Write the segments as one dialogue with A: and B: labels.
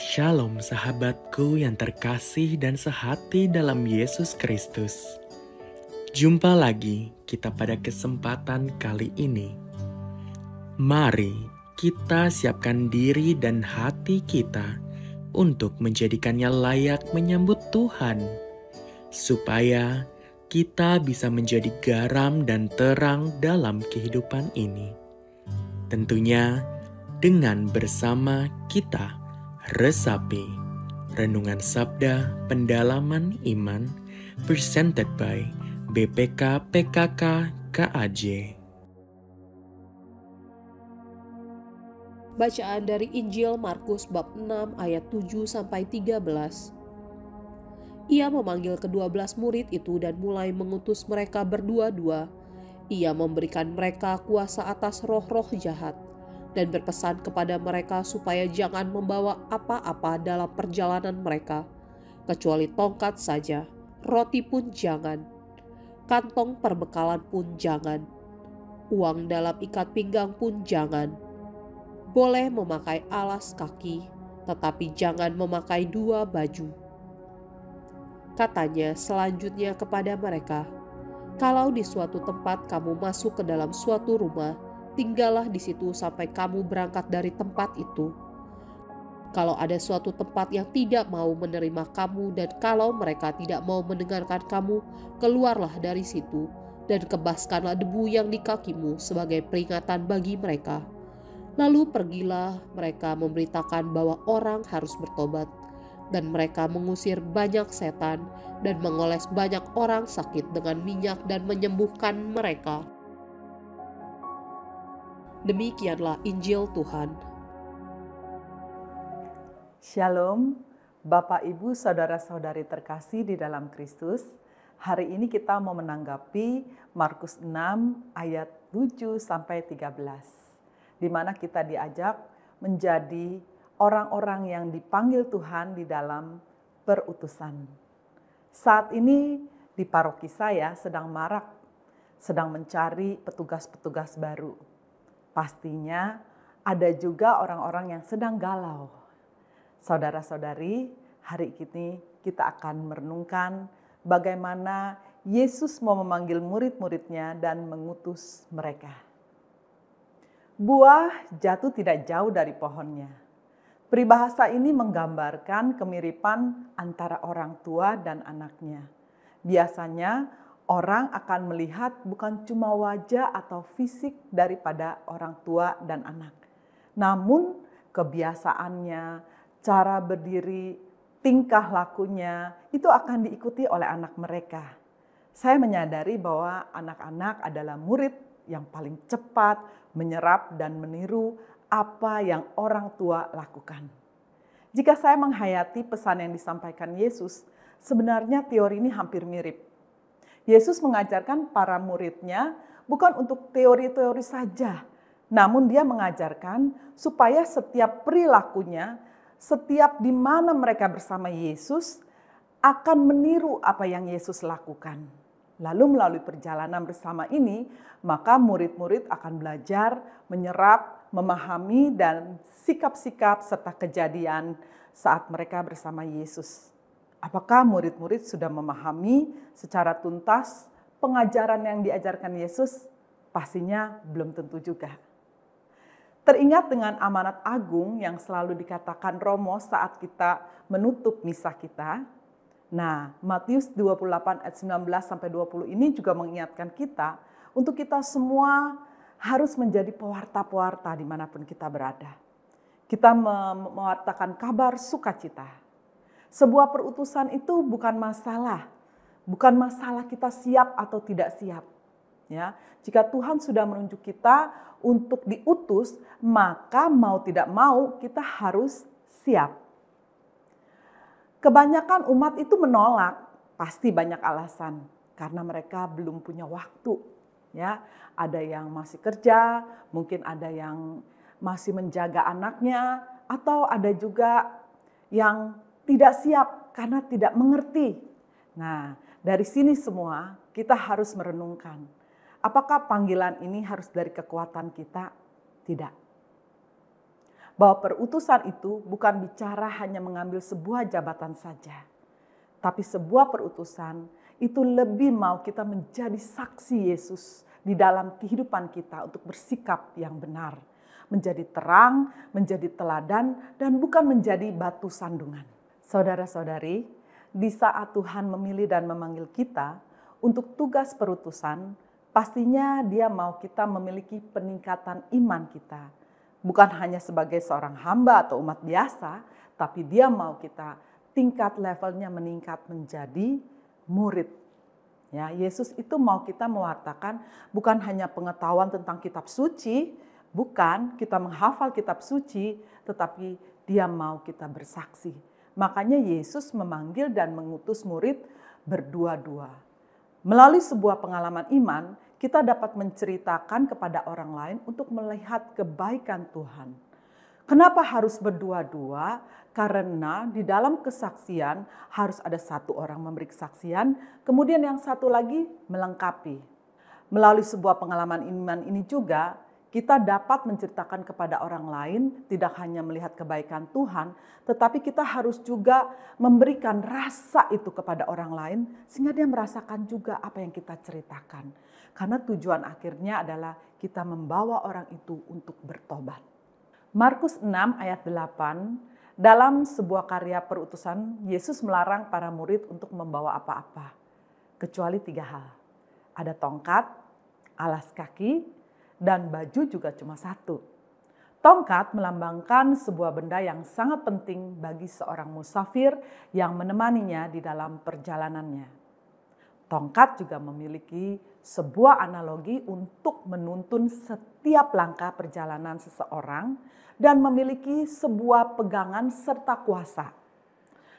A: Shalom sahabatku yang terkasih dan sehati dalam Yesus Kristus. Jumpa lagi kita pada kesempatan kali ini. Mari kita siapkan diri dan hati kita untuk menjadikannya layak menyambut Tuhan, supaya kita bisa menjadi garam dan terang dalam kehidupan ini. Tentunya dengan bersama kita resapi Renungan Sabda Pendalaman Iman presented by BPK PKK KAJ.
B: Bacaan dari Injil Markus bab 6 ayat 7-13. Ia memanggil ke-12 murid itu dan mulai mengutus mereka berdua-dua. Ia memberikan mereka kuasa atas roh-roh jahat dan berpesan kepada mereka supaya jangan membawa apa-apa dalam perjalanan mereka, kecuali tongkat saja, roti pun jangan, kantong perbekalan pun jangan, uang dalam ikat pinggang pun jangan. Boleh memakai alas kaki, tetapi jangan memakai 2 baju. Katanya selanjutnya kepada mereka, kalau di suatu tempat kamu masuk ke dalam suatu rumah, tinggallah di situ sampai kamu berangkat dari tempat itu. Kalau ada suatu tempat yang tidak mau menerima kamu dan kalau mereka tidak mau mendengarkan kamu, keluarlah dari situ dan kebaskanlah debu yang di kakimu sebagai peringatan bagi mereka. Lalu pergilah mereka memberitakan bahwa orang harus bertobat, dan mereka mengusir banyak setan dan mengoles banyak orang sakit dengan minyak dan menyembuhkan mereka. Demikianlah Injil Tuhan.
C: Shalom, Bapak Ibu Saudara-saudari terkasih di dalam Kristus. Hari ini kita mau menanggapi Markus 6 ayat 7-13. Di mana kita diajak menjadi orang-orang yang dipanggil Tuhan di dalam perutusan. Saat ini di paroki saya sedang marak, sedang mencari petugas-petugas baru. Pastinya ada juga orang-orang yang sedang galau. Saudara-saudari, hari ini kita akan merenungkan bagaimana Yesus mau memanggil murid-muridnya dan mengutus mereka. Buah jatuh tidak jauh dari pohonnya. Peribahasa ini menggambarkan kemiripan antara orang tua dan anaknya. Biasanya orang akan melihat bukan cuma wajah atau fisik daripada orang tua dan anak, namun kebiasaannya, cara berdiri, tingkah lakunya itu akan diikuti oleh anak mereka. Saya menyadari bahwa anak-anak adalah murid yang paling cepat menyerap dan meniru apa yang orang tua lakukan. Jika saya menghayati pesan yang disampaikan Yesus, sebenarnya teori ini hampir mirip. Yesus mengajarkan para muridnya bukan untuk teori-teori saja, namun dia mengajarkan supaya setiap perilakunya, setiap di mana mereka bersama Yesus, akan meniru apa yang Yesus lakukan. Lalu melalui perjalanan bersama ini, maka murid-murid akan belajar, menyerap, memahami, dan sikap-sikap serta kejadian saat mereka bersama Yesus. Apakah murid-murid sudah memahami secara tuntas pengajaran yang diajarkan Yesus? Pastinya belum tentu juga. Teringat dengan amanat agung yang selalu dikatakan Romo saat kita menutup misa kita. Nah, Matius 28 ayat 19-20 ini juga mengingatkan kita untuk kita semua harus menjadi pewarta-pewarta dimanapun kita berada. Kita mewartakan kabar sukacita. Sebuah perutusan itu bukan masalah kita siap atau tidak siap. Ya, jika Tuhan sudah menunjuk kita untuk diutus, maka mau tidak mau kita harus siap. Kebanyakan umat itu menolak, pasti banyak alasan karena mereka belum punya waktu. Ya, ada yang masih kerja, mungkin ada yang masih menjaga anaknya, atau ada juga yang tidak siap karena tidak mengerti. Nah, dari sini semua kita harus merenungkan, apakah panggilan ini harus dari kekuatan kita? Tidak. bahwa perutusan itu bukan bicara hanya mengambil sebuah jabatan saja, tapi sebuah perutusan itu lebih mau kita menjadi saksi Yesus di dalam kehidupan kita untuk bersikap yang benar, menjadi terang, menjadi teladan, dan bukan menjadi batu sandungan. Saudara-saudari, di saat Tuhan memilih dan memanggil kita untuk tugas perutusan, pastinya Dia mau kita memiliki peningkatan iman kita. Bukan hanya sebagai seorang hamba atau umat biasa, tapi Dia mau kita tingkat levelnya meningkat menjadi murid. Ya, Yesus itu mau kita mewartakan bukan hanya pengetahuan tentang kitab suci, bukan kita menghafal kitab suci, tetapi Dia mau kita bersaksi. Makanya Yesus memanggil dan mengutus murid berdua-dua. Melalui sebuah pengalaman iman, kita dapat menceritakan kepada orang lain untuk melihat kebaikan Tuhan. Kenapa harus berdua-dua? Karena di dalam kesaksian harus ada satu orang memberi kesaksian, kemudian yang satu lagi melengkapi. Melalui sebuah pengalaman iman ini juga, kita dapat menceritakan kepada orang lain, tidak hanya melihat kebaikan Tuhan, tetapi kita harus juga memberikan rasa itu kepada orang lain, sehingga dia merasakan juga apa yang kita ceritakan. Karena tujuan akhirnya adalah kita membawa orang itu untuk bertobat. Markus 6 ayat 8, dalam sebuah karya perutusan, Yesus melarang para murid untuk membawa apa-apa, kecuali 3 hal. Ada tongkat, alas kaki, dan baju juga cuma 1. Tongkat melambangkan sebuah benda yang sangat penting bagi seorang musafir yang menemaninya di dalam perjalanannya. Tongkat juga memiliki sebuah analogi untuk menuntun setiap langkah perjalanan seseorang dan memiliki sebuah pegangan serta kuasa.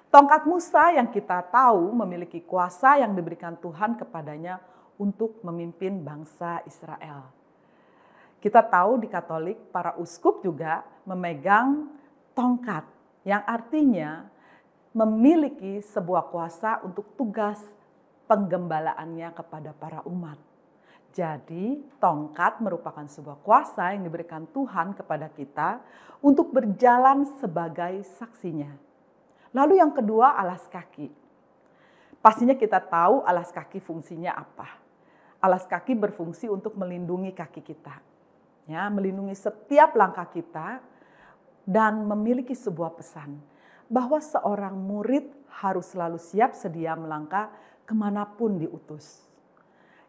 C: Tongkat Musa yang kita tahu memiliki kuasa yang diberikan Tuhan kepadanya untuk memimpin bangsa Israel. Kita tahu di Katolik para uskup juga memegang tongkat yang artinya memiliki sebuah kuasa untuk tugas penggembalaannya kepada para umat. Jadi tongkat merupakan sebuah kuasa yang diberikan Tuhan kepada kita untuk berjalan sebagai saksinya. Lalu yang kedua, alas kaki. Pastinya kita tahu alas kaki fungsinya apa. Alas kaki berfungsi untuk melindungi kaki kita. Ya, melindungi setiap langkah kita dan memiliki sebuah pesan bahwa seorang murid harus selalu siap sedia melangkah kemanapun diutus.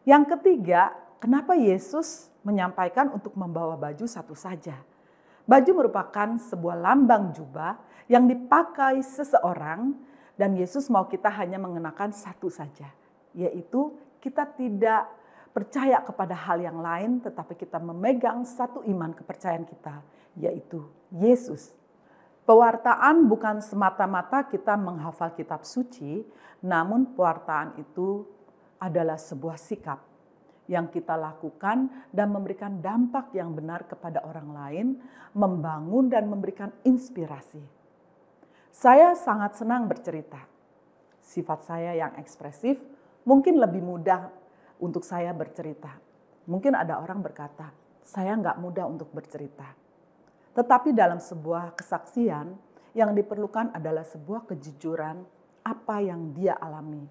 C: Yang ketiga, kenapa Yesus menyampaikan untuk membawa baju 1 saja? Baju merupakan sebuah lambang jubah yang dipakai seseorang dan Yesus mau kita hanya mengenakan 1 saja. Yaitu kita tidak percaya kepada hal yang lain tetapi kita memegang satu iman kepercayaan kita, yaitu Yesus. Pewartaan bukan semata-mata kita menghafal kitab suci, namun pewartaan itu adalah sebuah sikap yang kita lakukan dan memberikan dampak yang benar kepada orang lain, membangun dan memberikan inspirasi. Saya sangat senang bercerita. Sifat saya yang ekspresif mungkin lebih mudah untuk saya bercerita. Mungkin ada orang berkata, saya nggak mudah untuk bercerita. Tetapi dalam sebuah kesaksian yang diperlukan adalah sebuah kejujuran apa yang dia alami.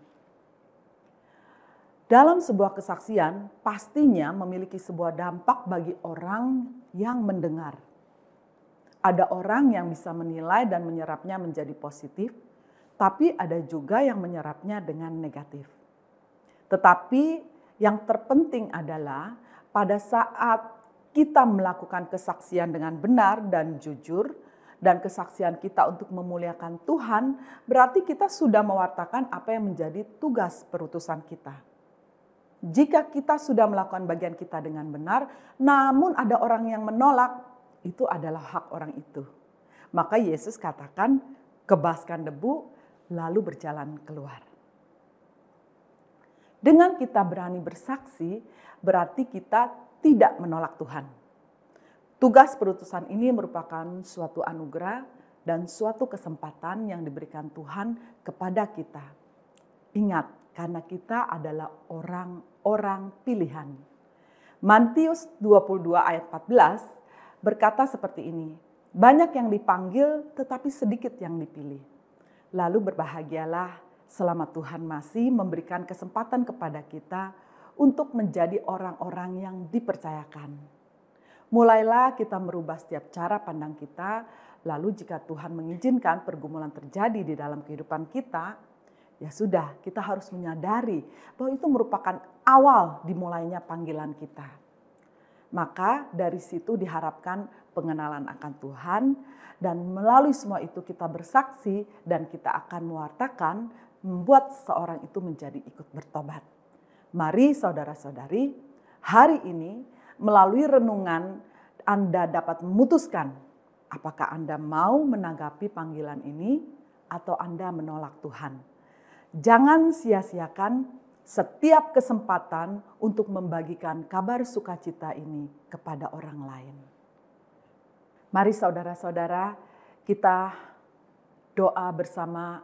C: Dalam sebuah kesaksian pastinya memiliki sebuah dampak bagi orang yang mendengar. Ada orang yang bisa menilai dan menyerapnya menjadi positif, tapi ada juga yang menyerapnya dengan negatif. Tetapi yang terpenting adalah pada saat kita melakukan kesaksian dengan benar dan jujur, dan kesaksian kita untuk memuliakan Tuhan, berarti kita sudah mewartakan apa yang menjadi tugas perutusan kita. Jika kita sudah melakukan bagian kita dengan benar, namun ada orang yang menolak, itu adalah hak orang itu. Maka Yesus katakan, kebaskan debu, lalu berjalan keluar. Dengan kita berani bersaksi, berarti kita tidak menolak Tuhan. Tugas perutusan ini merupakan suatu anugerah dan suatu kesempatan yang diberikan Tuhan kepada kita. Ingat, karena kita adalah orang-orang pilihan. Matius 22 ayat 14 berkata seperti ini, Banyak yang dipanggil, tetapi sedikit yang dipilih. Lalu berbahagialah selama Tuhan masih memberikan kesempatan kepada kita untuk menjadi orang-orang yang dipercayakan. Mulailah kita merubah setiap cara pandang kita, lalu jika Tuhan mengizinkan pergumulan terjadi di dalam kehidupan kita, ya sudah, kita harus menyadari bahwa itu merupakan awal dimulainya panggilan kita. Maka dari situ diharapkan pengenalan akan Tuhan, dan melalui semua itu kita bersaksi dan kita akan mewartakan, membuat seorang itu menjadi ikut bertobat. Mari saudara-saudari, hari ini melalui renungan Anda dapat memutuskan apakah Anda mau menanggapi panggilan ini atau Anda menolak Tuhan. Jangan sia-siakan setiap kesempatan untuk membagikan kabar sukacita ini kepada orang lain. Mari saudara-saudara, kita doa bersama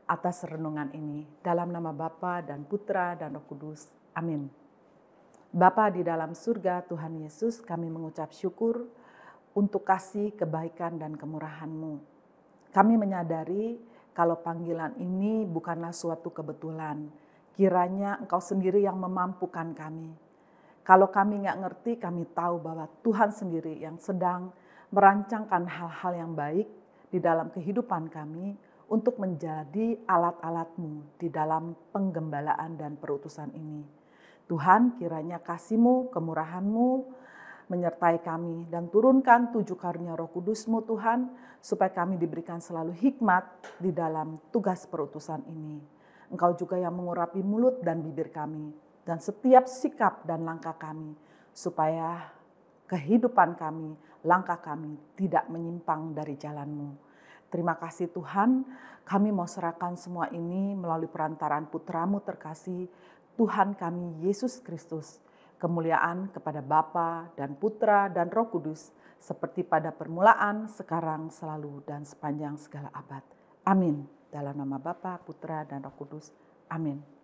C: atas renungan ini. Dalam nama Bapa dan Putra dan Roh Kudus. Amin. Bapa di dalam surga, Tuhan Yesus, kami mengucap syukur untuk kasih, kebaikan, dan kemurahan-Mu. Kami menyadari kalau panggilan ini bukanlah suatu kebetulan. Kiranya Engkau sendiri yang memampukan kami. Kalau kami nggak ngerti, kami tahu bahwa Tuhan sendiri yang sedang merancangkan hal-hal yang baik di dalam kehidupan kami untuk menjadi alat-alat-Mu di dalam penggembalaan dan perutusan ini. Tuhan, kiranya kasih-Mu, kemurahan-Mu menyertai kami dan turunkan 7 karunia Roh Kudus-Mu Tuhan, supaya kami diberikan selalu hikmat di dalam tugas perutusan ini. Engkau juga yang mengurapi mulut dan bibir kami, dan setiap sikap dan langkah kami, supaya kehidupan kami, langkah kami tidak menyimpang dari jalan-Mu. Terima kasih Tuhan, kami mau serahkan semua ini melalui perantaraan Putra-Mu terkasih, Tuhan kami Yesus Kristus. Kemuliaan kepada Bapa dan Putra dan Roh Kudus, seperti pada permulaan, sekarang, selalu, dan sepanjang segala abad. Amin. Dalam nama Bapa, Putra, dan Roh Kudus. Amin.